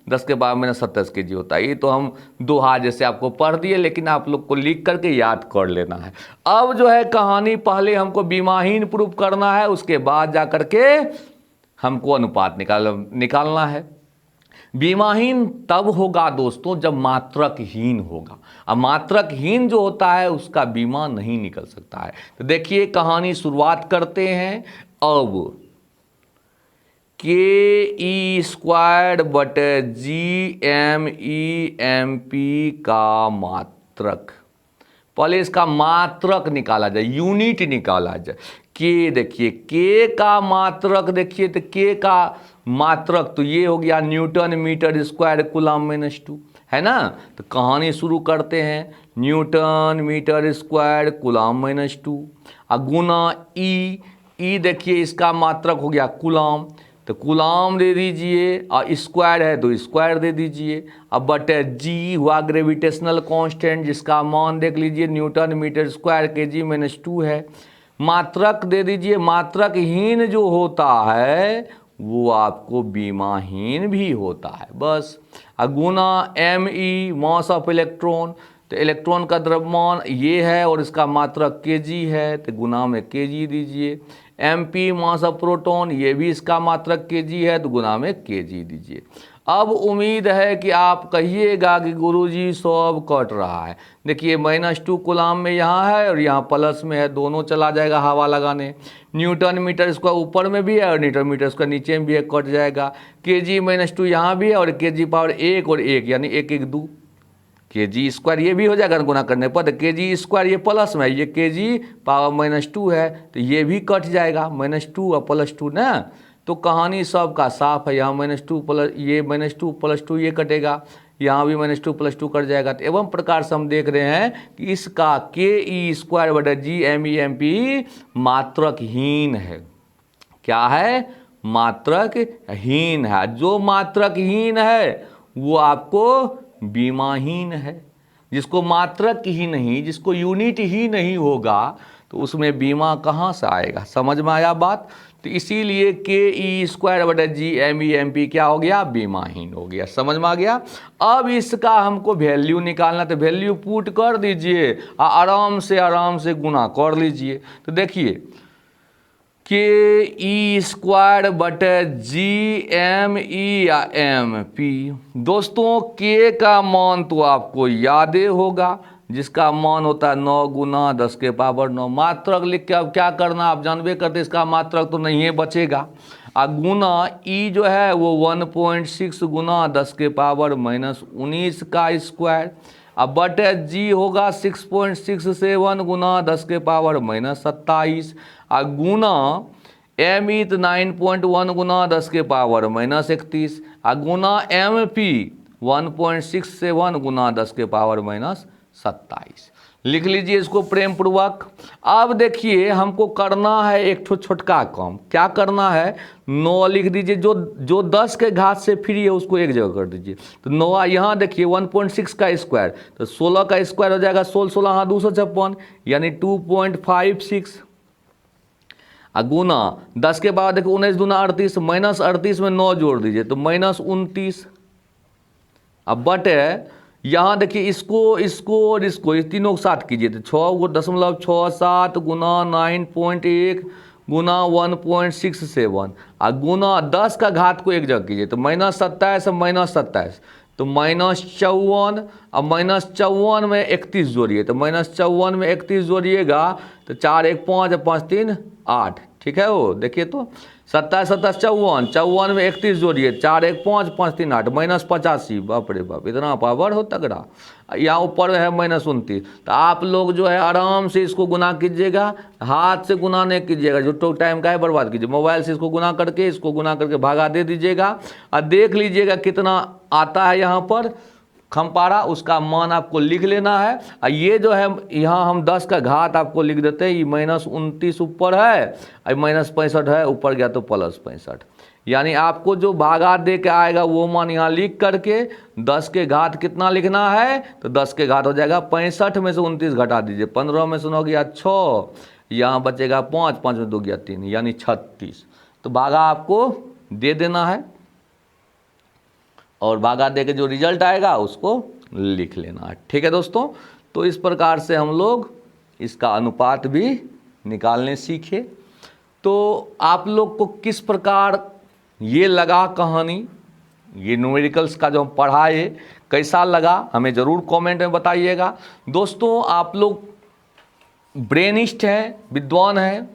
10 के पावर -27 kg होता है। ये तो हम दो हाथ जैसे आपको पढ़ दिए, लेकिन आप लोग को लिख करके याद कर लेना है। अब जो है कहानी, पहले हमको बीमाहीन प्रूफ करना है, उसके बाद जा करके हमको अनुपात निकालना है। बीमाहीन तब होगा दोस्तों जब मात्रकहीन होगा, अब मात्रकहीन जो होता है उसका बीमा नहीं निकल सकता है। तो देखिए कहानी शुरुआत करते हैं। अब के ई स्क्वायर्ड बटे G M E M P का मात्रक, पहले इसका मात्रक निकाला जाए, यूनिट निकाला जाए। के देखिए, के का मात्रक देखिए, तो के का मात्रक तो ये हो गया न्यूटन मीटर स्क्वायर कूलाम -2, है ना। तो कहानी शुरू करते हैं। न्यूटन मीटर स्क्वायर कूलाम -2 गुना ई देखिए इसका मात्रक हो गया कूलाम, तो कूलाम दे दीजिए, और स्क्वायर है तो स्क्वायर दे दीजिए। अब बटे जी हुआ ग्रेविटेशनल कांस्टेंट, जिसका मान देख लीजिए न्यूटन मीटर स्क्वायर kg -2 है। मात्रक दे दीजिए, मात्रकहीन जो होता है वो आपको बीमाहीन भी होता है, बस। गुना M E mass of electron, तो इलेक्ट्रॉन का द्रव्यमान ये है और इसका मात्रक kg है, तो गुना में kg दीजिए। M P mass of proton, ये भी इसका मात्रक kg है, तो गुना में kg दीजिए। अब उम्मीद है कि आप कहिएगा कि गुरुजी सब कट रहा है। देखिए -2 कूलाम में यहाँ है और यहाँ प्लस में है, दोनों चला जाएगा हवा लगाने। न्यूटन मीटर इसका ऊपर में भी है और न्यूटन मीटर इसका नीचे में भी है, कट जाएगा। kg -2 यहाँ भी है और kg पावर 1 और 1 यानी 1 1 2 kg स्क्वायर, ये भी हो जाएगा गुना करने पर। तो kg स्क्वायर ये प्लस में है, ये kg पावर -2 है, तो ये भी कट जाएगा, -2 और +2 ना। तो कहानी सबका साफ है। यहाँ -2 प्लस ये -2 +2 ये कटेगा, यहाँ भी -2 +2 कट जाएगा। तो एवं प्रकार से हम देख रहे हैं कि इसका के ई स्क्वायर बटा G M E M P मात्रकहीन है। क्या है? मात्रकहीन है। जो मात्रकहीन है वो आपको बीमाहीन है। जिसको मात्रक ही नहीं, जिसको यूनिट ही नहीं होगा, तो उसमें बीमा कहाँ से आएगा? समझ में आया बात? तो इसीलिए के ई स्क्वायर बटा G M E M P क्या हो गया? बीमाहीन हो गया। समझ में आ गया? अब इसका हमको वैल्यू निकालना, तो वैल्यू पुट कर दीजिए, आराम से गुना कर लीजिए। तो देखिए के ई स्क्वायर बटे जी एम ई या एम पी। दोस्तों के का मान तो आपको याद होगा, जिसका मान होता है 9 गुना 10 के पावर 9। मात्रक लिख के अब क्या करना, आप जानबे करते, इसका मात्रक तो नहीं है बचेगा। गुना ई जो है वो 1.6 गुना 10 के पावर -19 का स्क्वायर। अब बटे जी होगा 6.67 गुना 10 के पावर -27। गुना एम ई 9.1 गुना 10 के पावर -31। गुना एम पी 1.67 गुना 10 के पावर -27। लिख लीजिए इसको प्रेम पूर्वक। अब देखिए हमको करना है एक छोटका काम। क्या करना है? 9 लिख दीजिए, जो 10 के घात से फ्री है उसको एक जगह कर दीजिए। तो 9 यहाँ देखिए 1.6 का स्क्वायर, तो 16 का स्क्वायर हो जाएगा 16 16 हाँ 256 यानी 2.56। गुना 10 के बाद देखो 19 दूना 38, माइनस 38 में 9 जोड़ दीजिए तो माइनस 29। अब बटे यहाँ देखिए इसको और इसको इस तीनों को साथ कीजिए तो 6.67 गुना 9.1 गुना 1.67 और गुना 10 का घात को एक जगह कीजिए तो -27 और -27 तो -54। अब -54 में 31 जोड़िए तो -54 में 31 जोड़िएगा तो 4 1 5 5 3 8, ठीक है। वो देखिए तो 27 27 54, 54 में 31 जोड़िए 4 1 5 5 3 8 -85। बाप रे बाप, इतना पावर हो तगड़ा। यहाँ ऊपर है -29। तो आप लोग जो है आराम से इसको गुना कीजिएगा, हाथ से गुना नहीं कीजिएगा, जो टाइम का है बर्बाद कीजिए। मोबाइल से इसको गुना करके भागा दे दीजिएगा और देख लीजिएगा कितना आता है यहाँ पर खमपारा, उसका मान आपको लिख लेना है। और ये जो है यहाँ हम 10 का घात आपको लिख देते हैं, ये -29 ऊपर है और -65 है, ऊपर गया तो +65। यानी आपको जो भागा दे के आएगा वो मान यहाँ लिख करके 10 के घात कितना लिखना है तो 10 के घात हो जाएगा 65 में से 29 घटा दीजिए, 15 में से 9 गया 6, यहाँ बचेगा 5, 5 में 2 गया 3 यानी 36। तो भागा आपको दे देना है और भागा दे के जो रिजल्ट आएगा उसको लिख लेना है, ठीक है दोस्तों। तो इस प्रकार से हम लोग इसका अनुपात भी निकालने सीखे। तो आप लोग को किस प्रकार ये लगा कहानी, ये न्यूमेरिकल्स का जो हम पढ़ाए कैसा लगा हमें ज़रूर कमेंट में बताइएगा। दोस्तों आप लोग ब्रेनिस्ट हैं, विद्वान हैं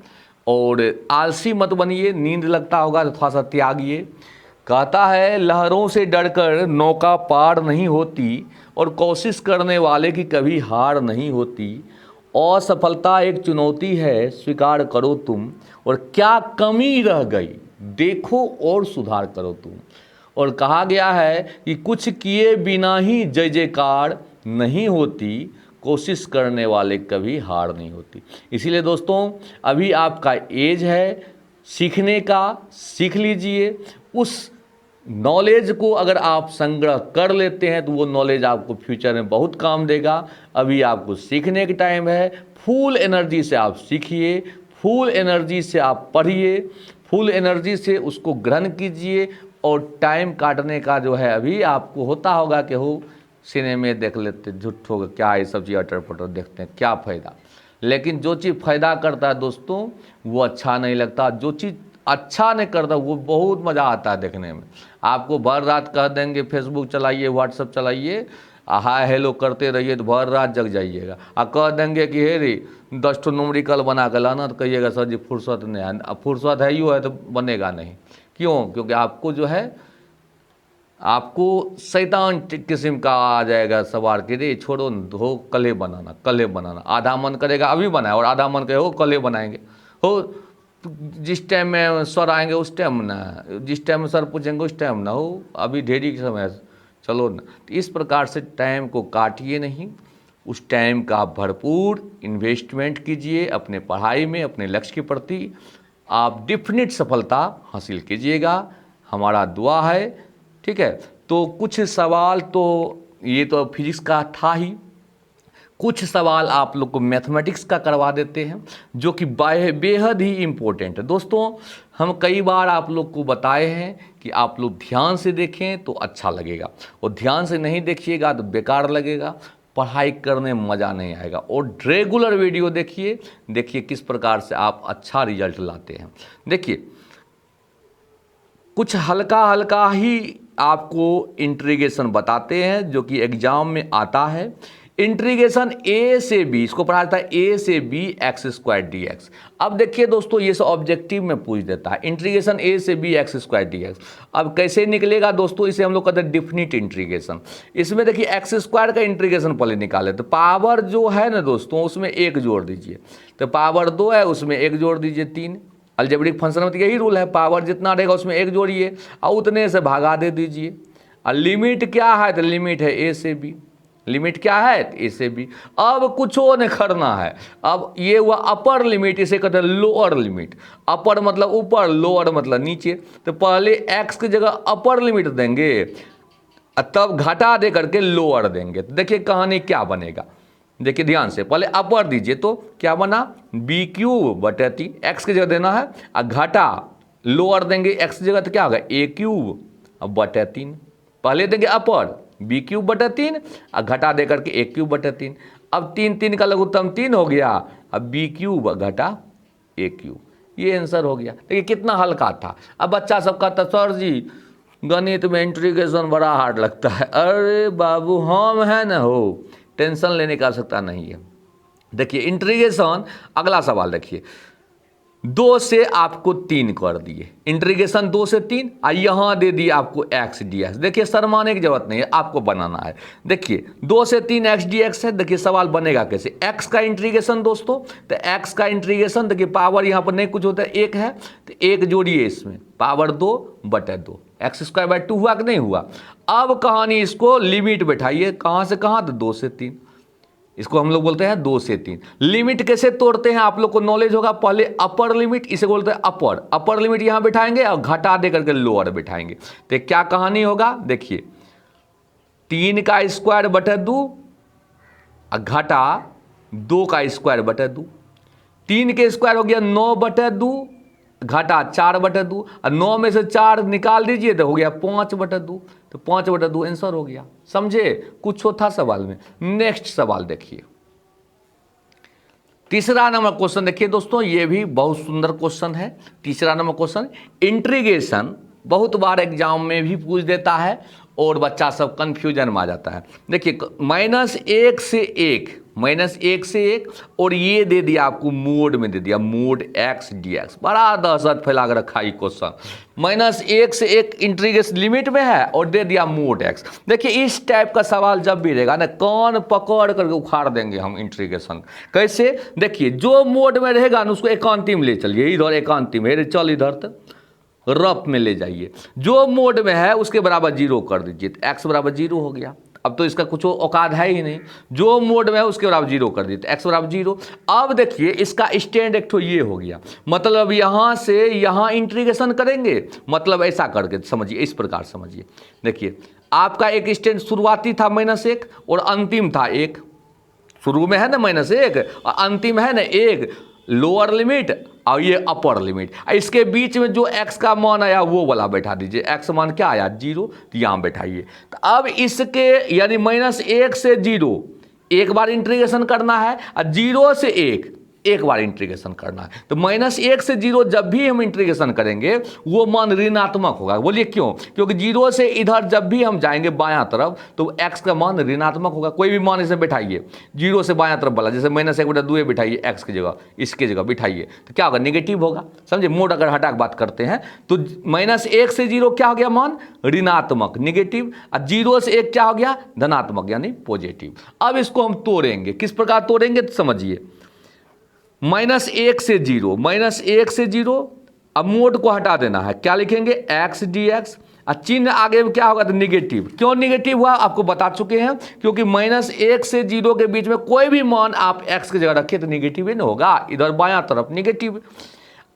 और आलसी मत बनिए। नींद लगता होगा तो थोड़ा सा त्यागिए। कहता है लहरों से डरकर नौका पार नहीं होती और कोशिश करने वाले की कभी हार नहीं होती। असफलता एक चुनौती है स्वीकार करो तुम, और क्या कमी रह गई देखो और सुधार करो तुम। और कहा गया है कि कुछ किए बिना ही जय जयकार नहीं होती, कोशिश करने वाले कभी हार नहीं होती। इसीलिए दोस्तों अभी आपका एज है सीखने का, सीख लीजिए। उस नॉलेज को अगर आप संग्रह कर लेते हैं तो वो नॉलेज आपको फ्यूचर में बहुत काम देगा। अभी आपको सीखने का टाइम है, फुल एनर्जी से आप सीखिए, फुल एनर्जी से आप पढ़िए, फुल एनर्जी से उसको ग्रहण कीजिए। और टाइम काटने का जो है अभी आपको होता होगा कि हो सिनेमे देख लेते, झूठ होगा क्या ये सब चीज़ अटर पटर देखते हैं, क्या फ़ायदा। लेकिन जो चीज़ फ़ायदा करता है दोस्तों वो अच्छा नहीं लगता, जो चीज़ अच्छा नहीं करता वो बहुत मज़ा आता है देखने में। आपको भर रात कह देंगे फेसबुक चलाइए, व्हाट्सअप चलाइए, हाय हेलो करते रहिए तो भर रात जग जाइएगा। और कह देंगे कि हे रे 10 ठो न्यूमेरिकल बना कर लाना तो कहिएगा सर जी फुर्सत नहीं है। अब फुर्सत है ही है तो बनेगा नहीं। क्यों? क्योंकि आपको जो है आपको शैतान किस्म का आ जाएगा सवार के, रे छोड़ो हो कल बनाना। आधा मन करेगा अभी बनाए और आधा मन करेगा हो कल बनाएंगे, हो जिस टाइम में सर आएंगे उस टाइम ना, जिस टाइम में सर पूछेंगे उस टाइम ना, हो अभी ढेरी समय चलो ना। तो इस प्रकार से टाइम को काटिए नहीं, उस टाइम का आप भरपूर इन्वेस्टमेंट कीजिए अपने पढ़ाई में, अपने लक्ष्य के प्रति। आप डेफिनेट सफलता हासिल कीजिएगा, हमारा दुआ है, ठीक है। तो कुछ सवाल तो ये तो फिजिक्स का था ही, कुछ सवाल आप लोग को मैथमेटिक्स का करवा देते हैं जो कि बेहद ही इम्पोर्टेंट है। दोस्तों हम कई बार आप लोग को बताए हैं कि आप लोग ध्यान से देखें तो अच्छा लगेगा, और ध्यान से नहीं देखिएगा तो बेकार लगेगा, पढ़ाई करने में मज़ा नहीं आएगा। और रेगुलर वीडियो देखिए किस प्रकार से आप अच्छा रिजल्ट लाते हैं। देखिए कुछ हल्का ही आपको इंटीग्रेशन बताते हैं जो कि एग्जाम में आता है। इंटीग्रेशन ए से बी, इसको पढ़ा जाता है ए से बी x² dx। अब देखिए दोस्तों ये सब ऑब्जेक्टिव में पूछ देता है, इंटीग्रेशन ए से बी x² dx। अब कैसे निकलेगा दोस्तों, इसे हम लोग कहते हैं डिफिनिट इंटीग्रेशन। इसमें देखिए x² का इंटीग्रेशन पहले निकाले तो पावर जो है ना दोस्तों उसमें 1 जोड़ दीजिए, तो पावर 2 है उसमें 1 जोड़ दीजिए 3। अलजेब्रिक फंक्शन में तो यही रूल है, पावर जितना रहेगा उसमें 1 जोड़िए और उतने से भागा दे दीजिए। और लिमिट क्या है तो लिमिट है ए से बी, लिमिट क्या है ए से बी। अब कुछ नहीं करना है, अब ये हुआ अपर लिमिट, इसे कहते हैं लोअर लिमिट। अपर मतलब ऊपर, लोअर मतलब नीचे। तो पहले x की जगह अपर लिमिट देंगे तब घटा दे करके लोअर देंगे। तो देखिए कहानी क्या बनेगा, देखिए ध्यान से, पहले अपर दीजिए तो क्या बना, बी क्यूब बटे 3, एक्स की जगह देना है, और घटा लोअर देंगे एक्स की जगह तो क्या होगा ए क्यूब अब बटे 3। पहले देंगे अपर बी क्यूब बटे 3 और घटा दे करके ए क्यूब बटे 3। अब 3 3 का लघुत्तम 3 हो गया, अब बी क्यूब घटा ए क्यूब, ये आंसर हो गया। देखिए कितना हल्का था। अब बच्चा सब कहता सर जी गणित में इंटीग्रेशन बड़ा हार्ड लगता है। अरे बाबू हम है ना हो, टेंशन लेने की आवश्यकता नहीं है। देखिए इंटीग्रेशन, अगला सवाल देखिए, 2 से आपको 3 कर दिए, इंटीग्रेशन 2 से 3 और यहाँ दे दिए आपको एक्स डी एक्स। देखिए शर्माने की जरूरत नहीं है, आपको बनाना है। देखिए 2 से 3 एक्स डी एक्स है। देखिए सवाल बनेगा कैसे, एक्स का इंटीग्रेशन दोस्तों, तो एक्स का इंटीग्रेशन देखिए पावर यहाँ पर नहीं कुछ होता है, 1 है तो 1 जोड़िए इसमें, पावर 2 बटे 2, एक्स स्क्वायर बाय 2 हुआ कि नहीं हुआ। अब कहानी इसको लिमिट बैठाइए, कहाँ से कहाँ, तो 2 से 3, इसको हम लोग बोलते हैं 2 से 3। लिमिट कैसे तोड़ते हैं आप लोग को नॉलेज होगा। पहले अपर लिमिट, इसे बोलते हैं अपर लिमिट यहां बैठाएंगे और घटा दे करके लोअर बैठाएंगे, तो क्या कहानी होगा। देखिए 3 का स्क्वायर बटे 2 और घटा 2 का स्क्वायर बटे 2, 3 के स्क्वायर हो गया 9 बटे 2 घटा 4 बटे 2, और 9 में से 4 निकाल दीजिए तो हो गया 5 बटे 2, तो 5 बटे 2 आंसर हो गया। समझे, कुछ था सवाल में। नेक्स्ट सवाल देखिए, तीसरा नंबर क्वेश्चन देखिए दोस्तों, ये भी बहुत सुंदर क्वेश्चन है। तीसरा नंबर क्वेश्चन, इंटीग्रेशन बहुत बार एग्जाम में भी पूछ देता है और बच्चा सब कंफ्यूजन में आ जाता है। देखिए -1 से 1, -1 से 1, और ये दे दिया आपको मोड में दे दिया, मोड एक्स डी एक्स। बड़ा दहशत फैला कर रखा है क्वेश्चन। -1 से 1 इंटीग्रेशन लिमिट में है और दे दिया मोड एक्स। देखिए इस टाइप का सवाल जब भी रहेगा ना, कान पकड़ करके उखाड़ देंगे हम इंटीग्रेशन। कैसे, देखिए जो मोड में रहेगा ना उसको एकांती में ले चलिए, इधर एकांती में, चल इधर तक रफ में ले जाइए। जो मोड में है उसके बराबर 0 कर दीजिए, तो x बराबर 0 हो गया। अब तो इसका कुछ औकात है ही नहीं, जो मोड में है उसके बराबर 0 कर दीजिए, तो x बराबर 0। अब देखिए इसका स्टैंड एक तो ये हो गया, मतलब यहाँ से यहाँ इंटीग्रेशन करेंगे, मतलब ऐसा करके समझिए, इस प्रकार समझिए। देखिए आपका एक स्टैंड शुरुआती था -1 और अंतिम था 1, शुरू में है ना -1 और अंतिम है ना 1, लोअर लिमिट और ये अपर लिमिट। इसके बीच में जो x का मान आया वो वाला बैठा दीजिए, x मान क्या आया 0, तो यहाँ बैठाइए। तो अब इसके यानी -1 से 0 एक बार इंटीग्रेशन करना है और 0 से 1 एक बार इंटीग्रेशन करना है। तो -1 से 0 जब भी हम इंटीग्रेशन करेंगे वो मान ऋणात्मक होगा। बोलिए क्यों, क्योंकि 0 से इधर जब भी हम जाएंगे बायां तरफ तो x का मान ऋणात्मक होगा। कोई भी मान इसे बैठाइए 0 से बायां तरफ वाला, जैसे -1/2 बैठाइए x की जगह, इसके जगह बैठाइए तो क्या होगा, नेगेटिव होगा। समझे, मोड अगर हटा के बात करते हैं तो -1 से 0 क्या हो गया, मान ऋणात्मक नेगेटिव, और 0 से 1 क्या हो गया, धनात्मक यानी पॉजिटिव। अब इसको हम तोड़ेंगे, किस प्रकार तोड़ेंगे तो समझिए। -1 से 0, -1 से 0, अब मोड को हटा देना है, क्या लिखेंगे एक्स डी एक्स, और चिन्ह आगे में क्या होगा तो निगेटिव। क्यों निगेटिव हुआ आपको बता चुके हैं, क्योंकि -1 से 0 के बीच में कोई भी मान आप x की जगह रखिए तो निगेटिव ही ना होगा, इधर बायां तरफ निगेटिव।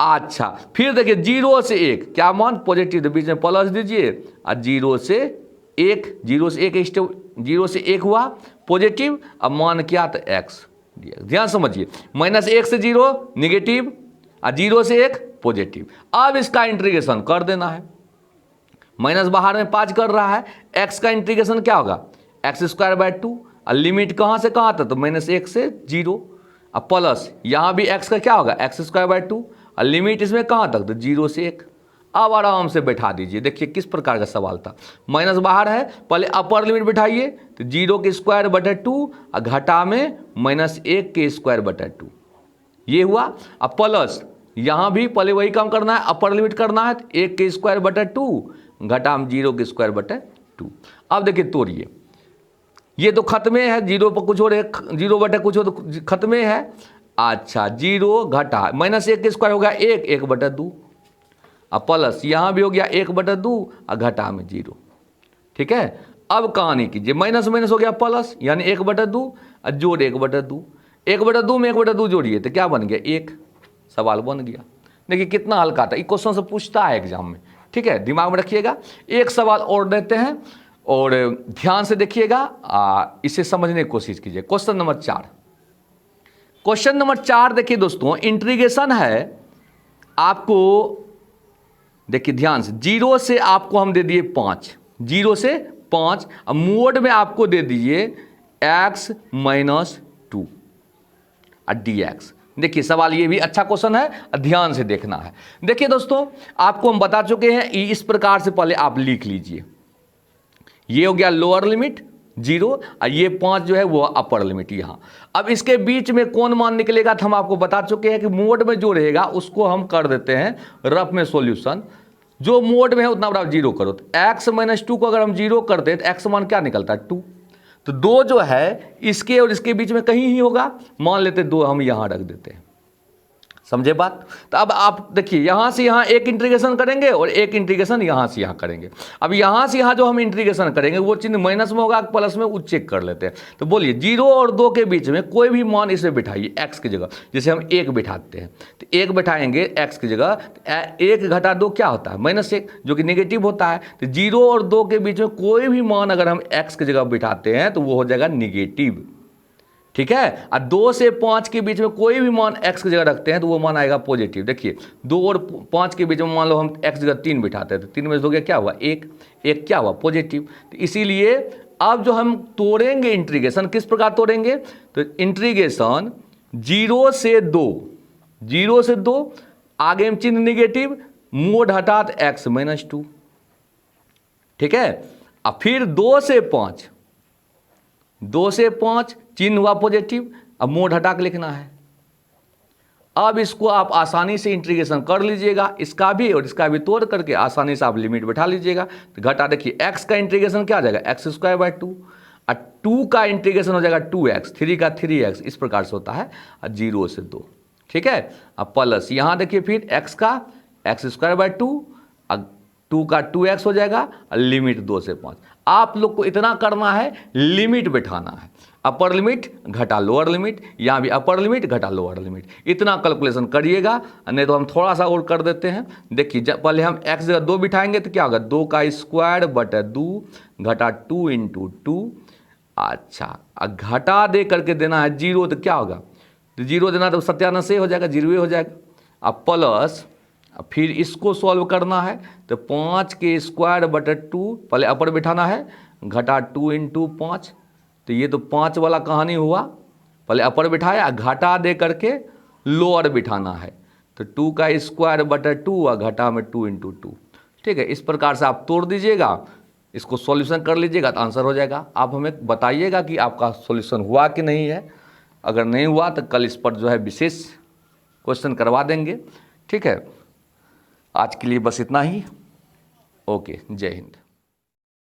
अच्छा फिर देखिए 0 से 1 क्या मान पॉजिटिव, तो बीच में प्लस दीजिए, और 0 से 1, 0 से 1 हुआ पॉजिटिव, अब मान क्या तो x। ध्यान समझिए, -1 से 0 निगेटिव और 0 से 1 पॉजिटिव। अब इसका इंटीग्रेशन कर देना है, माइनस बाहर में 5 कर रहा है, x का इंटीग्रेशन क्या होगा x²/2, और लिमिट कहाँ से कहाँ तक तो -1 से 0, और प्लस यहाँ भी x का क्या होगा x²/2, और लिमिट इसमें कहाँ तक तो 0 से 1। अब आराम से बैठा दीजिए। देखिए किस प्रकार का सवाल था, माइनस बाहर है, पहले अपर लिमिट बैठाइए तो 0 के स्क्वायर बटे 2 और घटा में -1 के स्क्वायर बटे 2, ये हुआ। अब प्लस यहाँ भी पहले वही काम करना है, अपर लिमिट करना है, 1 के स्क्वायर बटे 2 घटा में 0 के स्क्वायर बटे 2। अब देखिए तोड़िए, ये तो खत्मे है, 0 पर कुछ और 0 बटे कुछ और तो खत्मे है। अच्छा 0 घटा -1 के स्क्वायर हो गया 1, 1/2, अब प्लस यहाँ भी हो गया 1/2 और घटा में 0। ठीक है, अब कहानी कीजिए, माइनस माइनस हो गया प्लस यानी 1/2 और जोड़ 1/2, 1/2 में 1/2 जोड़िए तो क्या बन गया 1, सवाल बन गया। देखिए कितना हल्का था, क्वेश्चन से पूछता है एग्जाम में। ठीक है, दिमाग में रखिएगा। एक सवाल और देते हैं और ध्यान से देखिएगा, इसे समझने की कोशिश कीजिए। क्वेश्चन नंबर 4, क्वेश्चन नंबर 4 देखिए दोस्तों, इंटीग्रेशन है आपको, देखिए ध्यान से, 0 से आपको हम दे दिए 5, 0 से 5, अब मोड में आपको दे दीजिए x माइनस 2 dx। देखिए सवाल ये भी अच्छा क्वेश्चन है, ध्यान से देखना है। देखिए दोस्तों, आपको हम बता चुके हैं, इस प्रकार से पहले आप लिख लीजिए, ये हो गया लोअर लिमिट 0 और ये 5 जो है वो अपर लिमिट यहाँ। अब इसके बीच में कौन मान निकलेगा तो हम आपको बता चुके हैं कि मोड में जो रहेगा उसको हम कर देते हैं रफ में सॉल्यूशन, जो मोड में है उतना बराबर 0 करो। तो x माइनस 2 को अगर हम 0 कर दे तो x मान क्या निकलता है 2, तो 2 जो है इसके और इसके बीच में कहीं ही होगा, मान लेते 2 हम यहाँ रख देते हैं। समझे बात? तो अब आप देखिए, यहाँ से यहाँ एक इंटीग्रेशन करेंगे और एक इंटीग्रेशन यहाँ से यहाँ करेंगे। अब यहाँ से यहाँ जो हम इंटीग्रेशन करेंगे वो चिन्ह माइनस में होगा प्लस में, वो चेक कर लेते हैं। तो बोलिए 0 और 2 के बीच में कोई भी मान इसे बिठाइए x की जगह, जैसे हम 1 बिठाते हैं तो 1 बिठाएंगे x की जगह, 1 घटा 2 क्या होता है -1, जो कि नेगेटिव होता है। तो 0 और 2 के बीच में कोई भी मान अगर हम x की जगह बिठाते हैं तो वो हो जाएगा निगेटिव, ठीक है। और 2 से 5 के बीच में कोई भी मान x की जगह रखते हैं तो वो मान आएगा पॉजिटिव। देखिए 2 और 5 के बीच में मान लो हम x की जगह 3 बिठाते हैं तो 3 में से 2 गया क्या हुआ 1, 1 क्या हुआ पॉजिटिव। तो इसीलिए अब जो हम तोड़ेंगे इंटीग्रेशन, किस प्रकार तोड़ेंगे, तो इंटीग्रेशन 0 से 2, 0 से 2 आगे में चिन्ह निगेटिव, मोड हटा तो x माइनस 2, ठीक है। अब फिर 2 से 5, 2 से 5 चिन्ह हुआ पॉजिटिव, अब मोड हटा के लिखना है। अब इसको आप आसानी से इंटीग्रेशन कर लीजिएगा, इसका भी और इसका भी तोड़ करके आसानी से आप लिमिट बैठा लीजिएगा। तो घटा देखिए x का इंटीग्रेशन क्या आ जाएगा x² 2 और 2 का इंटीग्रेशन हो जाएगा 2x, 3 का 3x, इस प्रकार से होता है 0 से 2, ठीक है। अब प्लस यहाँ देखिए फिर x का x² 2 और 2 का 2x हो जाएगा और लिमिट 2 से 5। आप लोग को इतना करना है, लिमिट बैठाना है, अपर लिमिट घटा लोअर लिमिट, यहाँ भी अपर लिमिट घटा लोअर लिमिट, इतना कैलकुलेशन करिएगा। नहीं तो हम थोड़ा सा और कर देते हैं। देखिए पहले हम x जगह 2 बिठाएंगे तो क्या होगा 2 का स्क्वायर बटा 2 घटा 2 इंटू 2, अच्छा घटा दे करके देना है 0, तो क्या होगा, तो 0 देना तो सत्यानाश हो जाएगा, 0 हो जाएगा। अब प्लस फिर इसको सॉल्व करना है तो 5 के स्क्वायर बटा 2, पहले अपर बिठाना है, घटा 2 इंटू 5, तो ये तो 5 वाला कहानी हुआ, पहले अपर बिठाया, घटा दे करके लोअर बिठाना है, तो 2 का स्क्वायर बटा 2 और घटा में 2 इंटू 2, ठीक है। इस प्रकार से आप तोड़ दीजिएगा, इसको सॉल्यूशन कर लीजिएगा तो आंसर हो जाएगा। आप हमें बताइएगा कि आपका सॉल्यूशन हुआ कि नहीं है, अगर नहीं हुआ तो कल इस पर जो है विशेष क्वेश्चन करवा देंगे, ठीक है। आज के लिए बस इतना ही, ओके, जय हिंद।